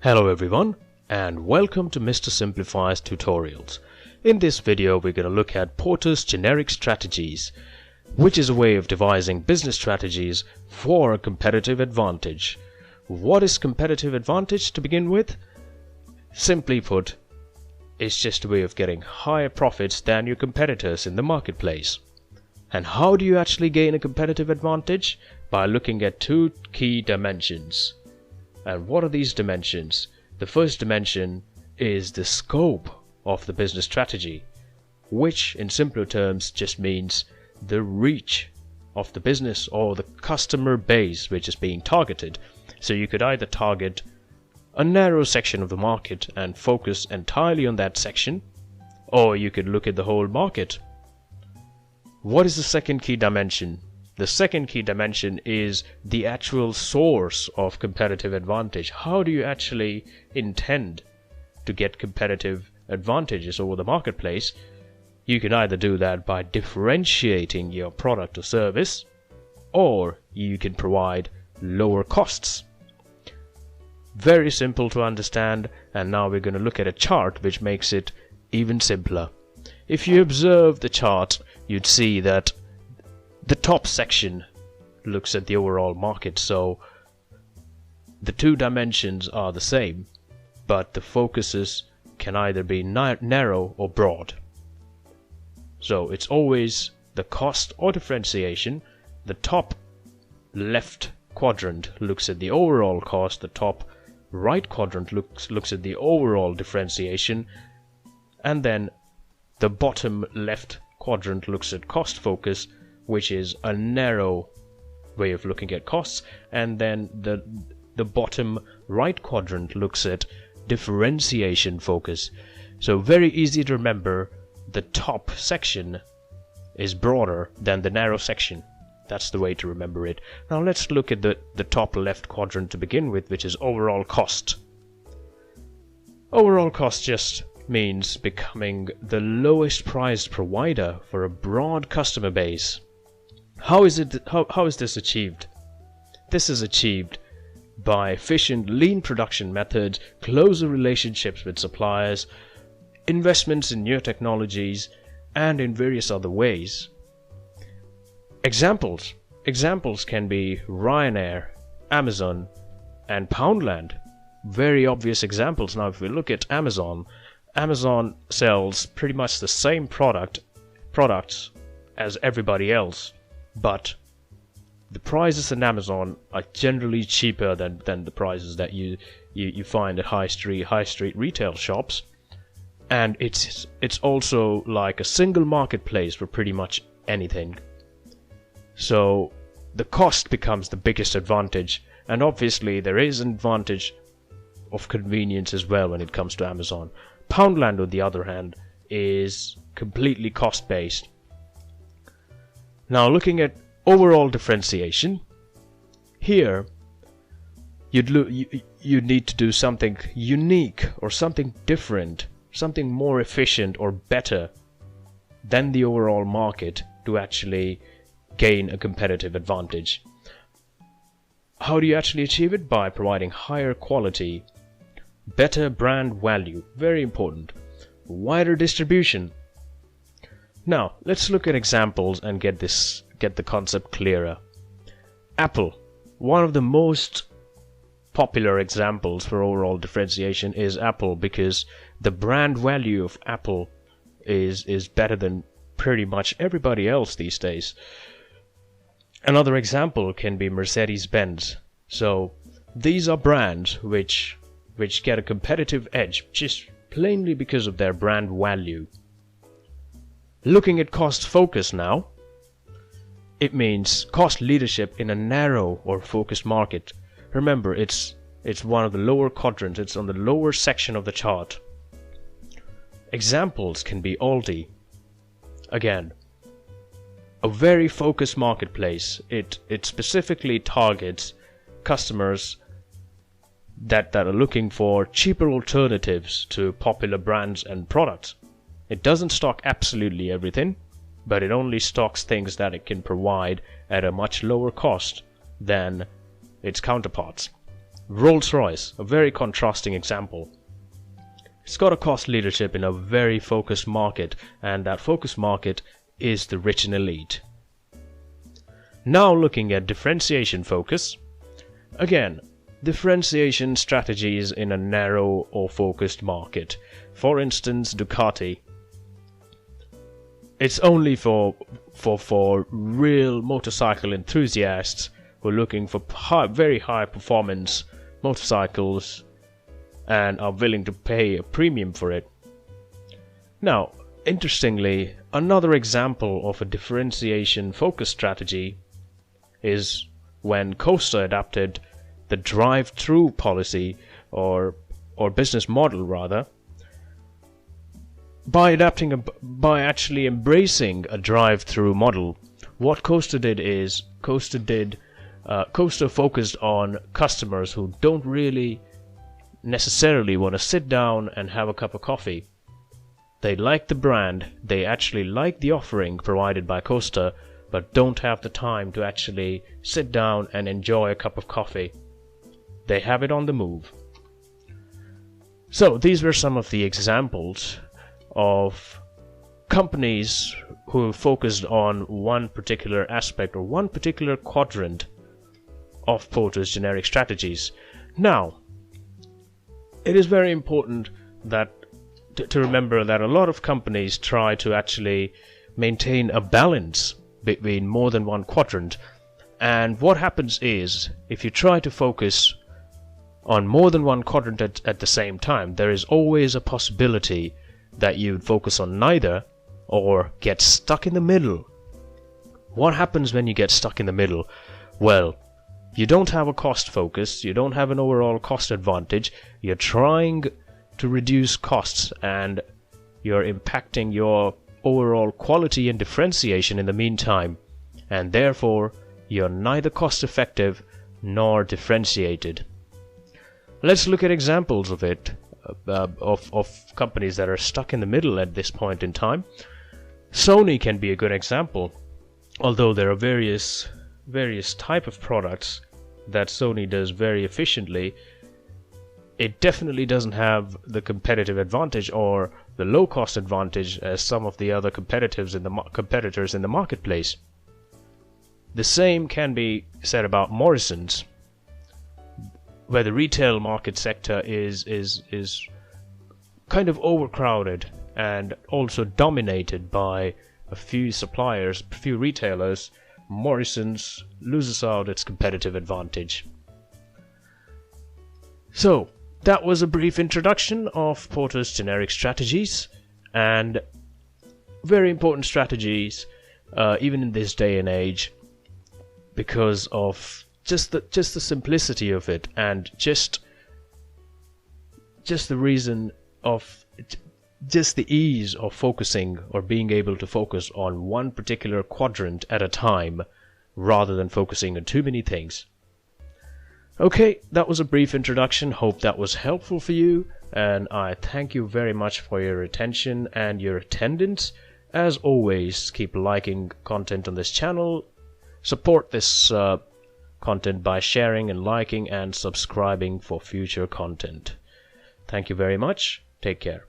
Hello everyone, and welcome to Mr. Simplifies Tutorials. In this video we're going to look at Porter's generic strategies, which is a way of devising business strategies for a competitive advantage. What is competitive advantage to begin with? Simply put, it's just a way of getting higher profits than your competitors in the marketplace. And how do you actually gain a competitive advantage? By looking at two key dimensions. And what are these dimensions? The first dimension is the scope of the business strategy, which in simpler terms just means the reach of the business or the customer base which is being targeted. So you could either target a narrow section of the market and focus entirely on that section, or you could look at the whole market. What is the second key dimension? The second key dimension is the actual source of competitive advantage. How do you actually intend to get competitive advantages over the marketplace? You can either do that by differentiating your product or service, or you can provide lower costs. Very simple to understand, and now we're going to look at a chart which makes it even simpler. If you observe the chart, you'd see that the top section looks at the overall market, so the two dimensions are the same, but the focuses can either be narrow or broad. So it's always the cost or differentiation. The top left quadrant looks at the overall cost, the top right quadrant looks at the overall differentiation, and then the bottom left quadrant looks at cost focus, which is a narrow way of looking at costs, and then the bottom right quadrant looks at differentiation focus. So very easy to remember, the top section is broader than the narrow section. That's the way to remember it. Now let's look at the top left quadrant to begin with, which is overall cost. Overall cost just means becoming the lowest priced provider for a broad customer base. How is this achieved? This is achieved by efficient lean production methods, closer relationships with suppliers, investments in new technologies, and in various other ways. Examples can be Ryanair, Amazon, and Poundland. Very obvious examples. Now if we look at Amazon sells pretty much the same products as everybody else, but the prices in Amazon are generally cheaper than the prices that you find at high street retail shops, and it's also like a single marketplace for pretty much anything. So the cost becomes the biggest advantage, and obviously there is an advantage of convenience as well when it comes to Amazon. Poundland, on the other hand, is completely cost-based. Now looking at overall differentiation, here you need to do something unique or something different, something more efficient or better than the overall market to actually gain a competitive advantage. How do you actually achieve it? By providing higher quality, better brand value, very important, wider distribution. Now let's look at examples and get the concept clearer. Apple, one of the most popular examples for overall differentiation is Apple, because the brand value of Apple is better than pretty much everybody else these days. Another example can be Mercedes-Benz. So these are brands which get a competitive edge just plainly because of their brand value. Looking at cost focus now, it means cost leadership in a narrow or focused market. Remember, it's one of the lower quadrants, it's on the lower section of the chart. Examples can be Aldi. Again, a very focused marketplace. It specifically targets customers that are looking for cheaper alternatives to popular brands and products. It doesn't stock absolutely everything, but it only stocks things that it can provide at a much lower cost than its counterparts. Rolls-Royce, a very contrasting example. It's got a cost leadership in a very focused market, and that focused market is the rich and elite. Now looking at differentiation focus. Again, differentiation strategies in a narrow or focused market. For instance, Ducati. It's only for real motorcycle enthusiasts who are looking for very high performance motorcycles and are willing to pay a premium for it. Now, interestingly, another example of a differentiation focus strategy is when Coaster adapted the drive-through policy or business model rather, by actually embracing a drive-through model. What Coaster did is Coaster focused on customers who don't really necessarily want to sit down and have a cup of coffee. They like the brand, they actually like the offering provided by Coaster, but don't have the time to actually sit down and enjoy a cup of coffee. They have it on the move. So these were some of the examples of companies who focused on one particular aspect or one particular quadrant of Porter's generic strategies. Now, it is very important that to remember that a lot of companies try to actually maintain a balance between more than one quadrant, and what happens is if you try to focus on more than one quadrant at the same time, there is always a possibility that you'd focus on neither or get stuck in the middle. What happens when you get stuck in the middle? Well, you don't have a cost focus, you don't have an overall cost advantage, you're trying to reduce costs and you're impacting your overall quality and differentiation in the meantime, and therefore you're neither cost effective nor differentiated. Let's look at examples of it, of companies that are stuck in the middle at this point in time. Sony can be a good example. Although there are various type of products that Sony does very efficiently, it definitely doesn't have the competitive advantage or the low cost advantage as some of the other competitors in the marketplace. The same can be said about Morrisons, where the retail market sector is kind of overcrowded and also dominated by a few suppliers, a few retailers. Morrisons loses out its competitive advantage. So that was a brief introduction of Porter's generic strategies, and very important strategies even in this day and age, because of just the simplicity of it, and just the reason of just the ease of focusing or being able to focus on one particular quadrant at a time rather than focusing on too many things. Okay, that was a brief introduction. Hope that was helpful for you, and I thank you very much for your attention and your attendance. As always, keep liking content on this channel. Support this content by sharing and liking and subscribing for future content. Thank you very much. Take care.